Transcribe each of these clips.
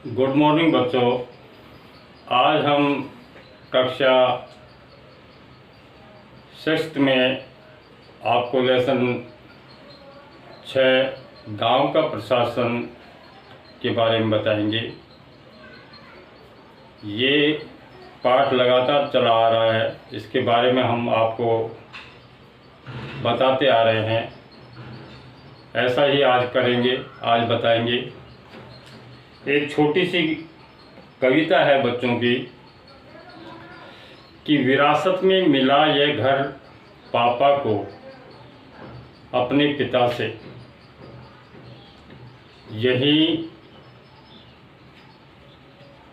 Good morning बच्चों। आज हम कक्षा 6 में आपको लेसन 6 गांव का प्रशासन के बारे में बताएंगे। ये पाठ लगातार चला आ रहा है, इसके बारे में हम आपको बताते आ रहे हैं। ऐसा ही आज करेंगे, आज बताएंगे। एक छोटी सी कविता है बच्चों की कि विरासत में मिला यह घर पापा को अपने पिता से, यही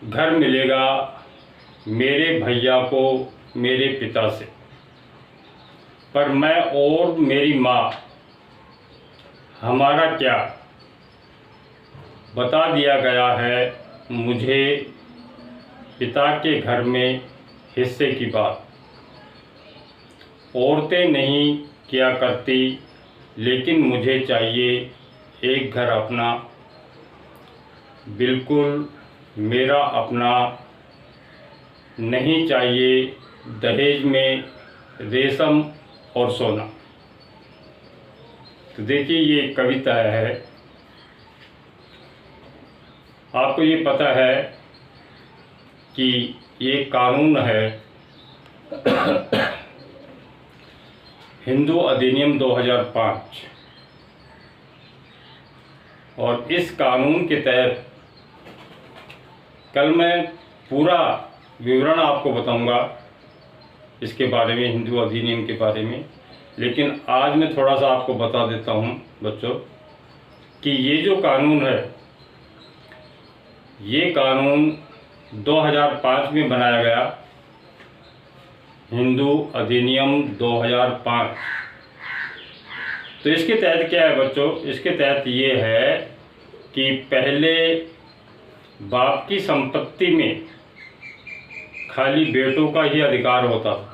घर मिलेगा मेरे भैया को मेरे पिता से। पर मैं और मेरी माँ हमारा क्या, बता दिया गया है मुझे पिता के घर में हिस्से की बात। औरतें नहीं किया करती, लेकिन मुझे चाहिए एक घर अपना, बिल्कुल मेरा अपना। नहीं चाहिए दहेज में रेशम और सोना। तो देखिए, ये कविता है। आपको ये पता है कि ये कानून है हिंदू अधिनियम 2005, और इस कानून के तहत कल मैं पूरा विवरण आपको बताऊंगा इसके बारे में, हिंदू अधिनियम के बारे में। लेकिन आज मैं थोड़ा सा आपको बता देता हूं बच्चों कि ये जो कानून है, ये कानून 2005 में बनाया गया, हिंदू अधिनियम 2005। तो इसके तहत क्या है बच्चों, इसके तहत ये है कि पहले बाप की संपत्ति में खाली बेटों का ही अधिकार होता था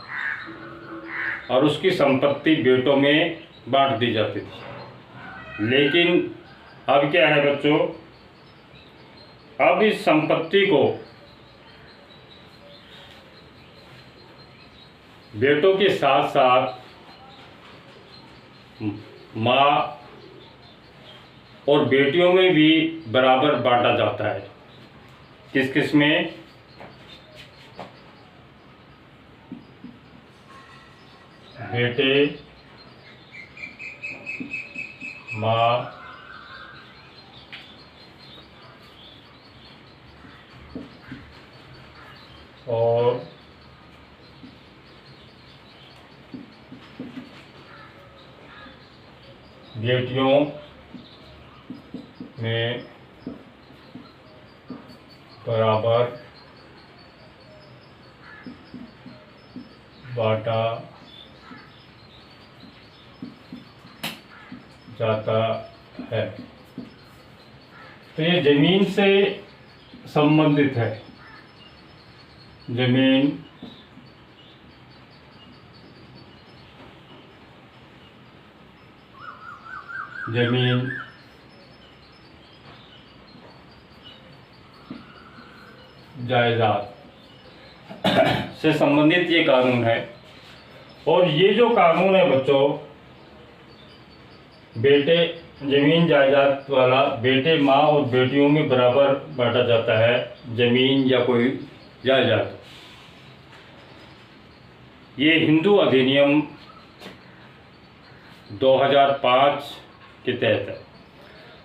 और उसकी संपत्ति बेटों में बांट दी जाती थी। लेकिन अब क्या है बच्चों, अब इस संपत्ति को बेटों के साथ साथ माँ और बेटियों में भी बराबर बांटा जाता है। किस किस में? बेटे, माँ, और बेटियों में बराबर बांटा जाता है। तो ये जमीन से संबंधित है। जमीन जायदाद से संबंधित ये कानून है। और ये जो कानून है बच्चों, बेटे जमीन जायदाद वाला, बेटे माँ और बेटियों में बराबर बांटा जाता है जमीन या कोई जायदाद। ये हिंदू अधिनियम 2005 के तहत है।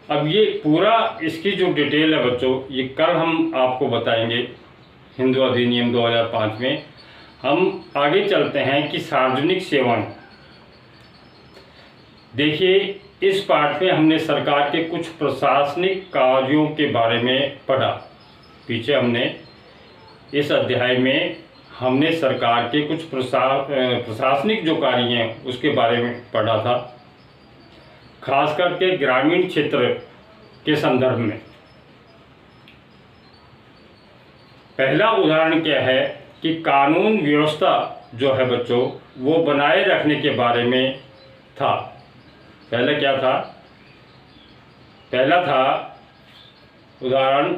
अब ये पूरा इसकी जो डिटेल है बच्चों, ये कल हम आपको बताएंगे हिंदू अधिनियम 2005 में। हम आगे चलते हैं कि सार्वजनिक सेवाएं। देखिए, इस पाठ में हमने सरकार के कुछ प्रशासनिक कार्यों के बारे में पढ़ा। पीछे हमने इस अध्याय में हमने सरकार के कुछ प्रशासनिक जो कार्य हैं उसके बारे में पढ़ा था, खास करके ग्रामीण क्षेत्र के संदर्भ में। पहला उदाहरण क्या है कि कानून व्यवस्था जो है बच्चों, वो बनाए रखने के बारे में था। पहले क्या था? पहला था उदाहरण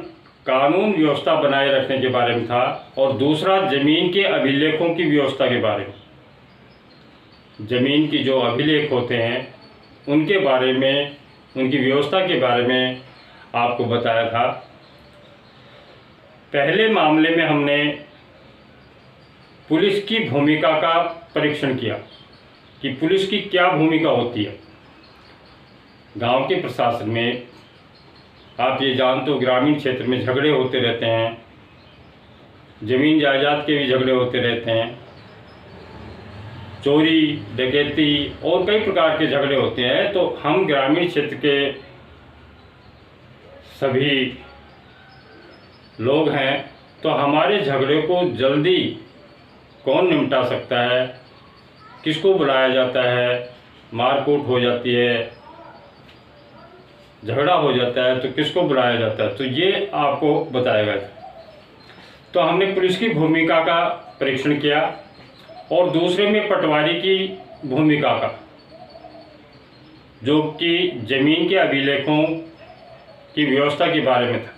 कानून व्यवस्था बनाए रखने के बारे में था और दूसरा ज़मीन के अभिलेखों की व्यवस्था के बारे में। ज़मीन की जो अभिलेख होते हैं उनके बारे में, उनकी व्यवस्था के बारे में आपको बताया था। पहले मामले में हमने पुलिस की भूमिका का परीक्षण किया कि पुलिस की क्या भूमिका होती है गांव के प्रशासन में। आप ये जानते हो ग्रामीण क्षेत्र में झगड़े होते रहते हैं, ज़मीन जायदाद के भी झगड़े होते रहते हैं, चोरी डकैती और कई प्रकार के झगड़े होते हैं। तो हम ग्रामीण क्षेत्र के सभी लोग हैं, तो हमारे झगड़े को जल्दी कौन निपटा सकता है, किसको बुलाया जाता है, मारकूट हो जाती है, झगड़ा हो जाता है तो किसको बुलाया जाता है, तो ये आपको बताया गया। तो हमने पुलिस की भूमिका का परीक्षण किया और दूसरे में पटवारी की भूमिका का, जो कि ज़मीन के अभिलेखों की व्यवस्था के बारे में था।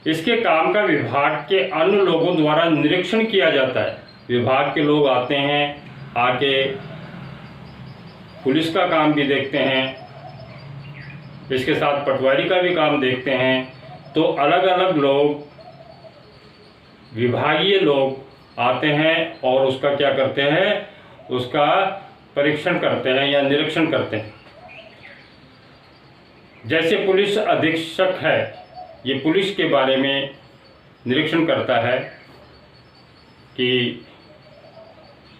इसके काम का विभाग के अन्य लोगों द्वारा निरीक्षण किया जाता है। विभाग के लोग आते हैं, आके पुलिस का काम भी देखते हैं, इसके साथ पटवारी का भी काम देखते हैं। तो अलग अलग लोग, विभागीय लोग आते हैं और उसका क्या करते हैं, उसका परीक्षण करते हैं या निरीक्षण करते हैं। जैसे पुलिस अधीक्षक है, ये पुलिस के बारे में निरीक्षण करता है कि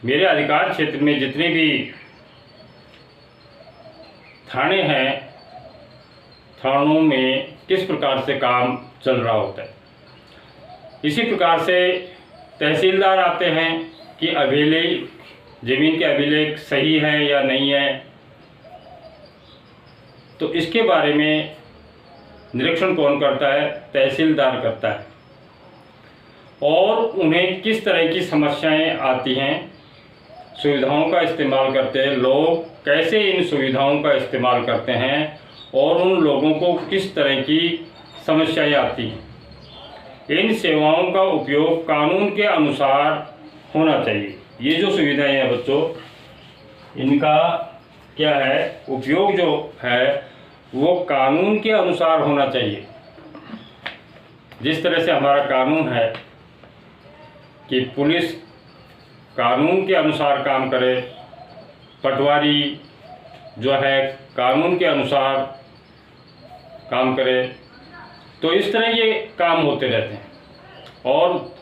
मेरे अधिकार क्षेत्र में जितने भी थाने हैं, थानों में किस प्रकार से काम चल रहा होता है। इसी प्रकार से तहसीलदार आते हैं कि अभिलेख, ज़मीन के अभिलेख सही हैं या नहीं है, तो इसके बारे में निरीक्षण कौन करता है, तहसीलदार करता है। और उन्हें किस तरह की समस्याएं आती हैं, सुविधाओं का इस्तेमाल करते हैं लोग, कैसे इन सुविधाओं का इस्तेमाल करते हैं और उन लोगों को किस तरह की समस्याएं आती हैं। इन सेवाओं का उपयोग कानून के अनुसार होना चाहिए। ये जो सुविधाएं हैं बच्चों, इनका क्या है, उपयोग जो है वो कानून के अनुसार होना चाहिए। जिस तरह से हमारा कानून है कि पुलिस कानून के अनुसार काम करे, पटवारी जो है कानून के अनुसार काम करे, तो इस तरह ये काम होते रहते हैं। और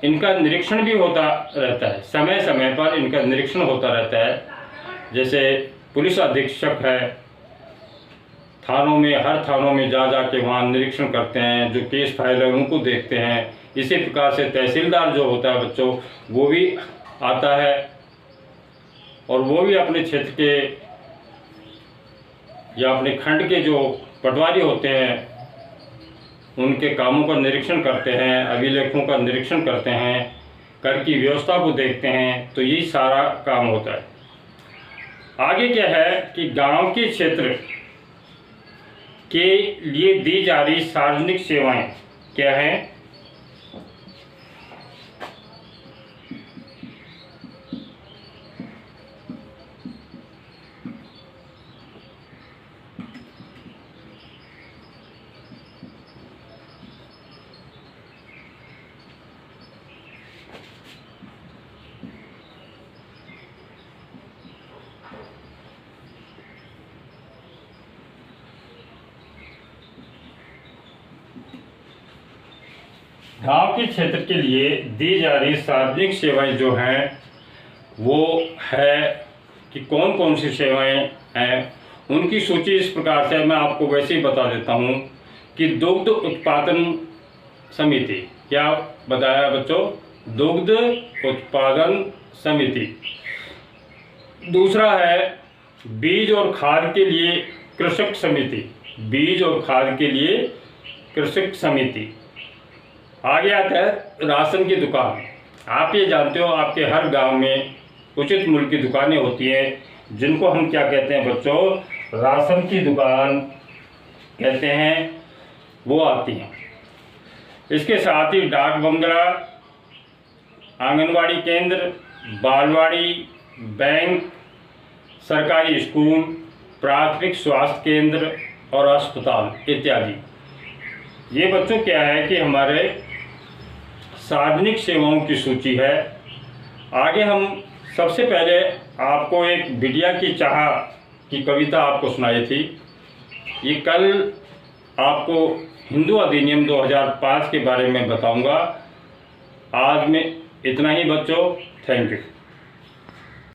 इनका निरीक्षण भी होता रहता है, समय समय पर इनका निरीक्षण होता रहता है। जैसे पुलिस अधीक्षक है, थानों में, हर थानों में जा के वहाँ निरीक्षण करते हैं, जो केस फाइल है उनको देखते हैं। इसी प्रकार से तहसीलदार जो होता है बच्चों, वो भी आता है और वो भी अपने क्षेत्र के या अपने खंड के जो पटवारी होते हैं उनके कामों का निरीक्षण करते हैं, अभिलेखों का निरीक्षण करते हैं, कर की व्यवस्था को देखते हैं। तो यही सारा काम होता है। आगे क्या है कि गांव के क्षेत्र के लिए दी जा रही सार्वजनिक सेवाएं क्या हैं। गांव के क्षेत्र के लिए दी जा रही सार्वजनिक सेवाएं जो हैं वो है कि कौन कौन सी सेवाएं हैं, उनकी सूची इस प्रकार से मैं आपको वैसे ही बता देता हूं कि दुग्ध उत्पादन समिति, क्या बताया बच्चों, दुग्ध उत्पादन समिति। दूसरा है बीज और खाद के लिए कृषक समिति, बीज और खाद के लिए कृषक समिति। आगे आता है राशन की दुकान। आप ये जानते हो आपके हर गांव में उचित मूल्य की दुकानें होती हैं, जिनको हम क्या कहते हैं बच्चों, राशन की दुकान कहते हैं। वो आती हैं। इसके साथ ही डाक बंगला, आंगनवाड़ी केंद्र, बालवाड़ी, बैंक, सरकारी स्कूल, प्राथमिक स्वास्थ्य केंद्र और अस्पताल इत्यादि। ये बच्चों क्या है कि हमारे सार्वजनिक सेवाओं की सूची है। आगे हम सबसे पहले आपको एक बिटिया की चाह की कविता आपको सुनाई थी। ये कल आपको हिंदू अधिनियम 2005 के बारे में बताऊंगा। आज मैं इतना ही बच्चों, थैंक यू।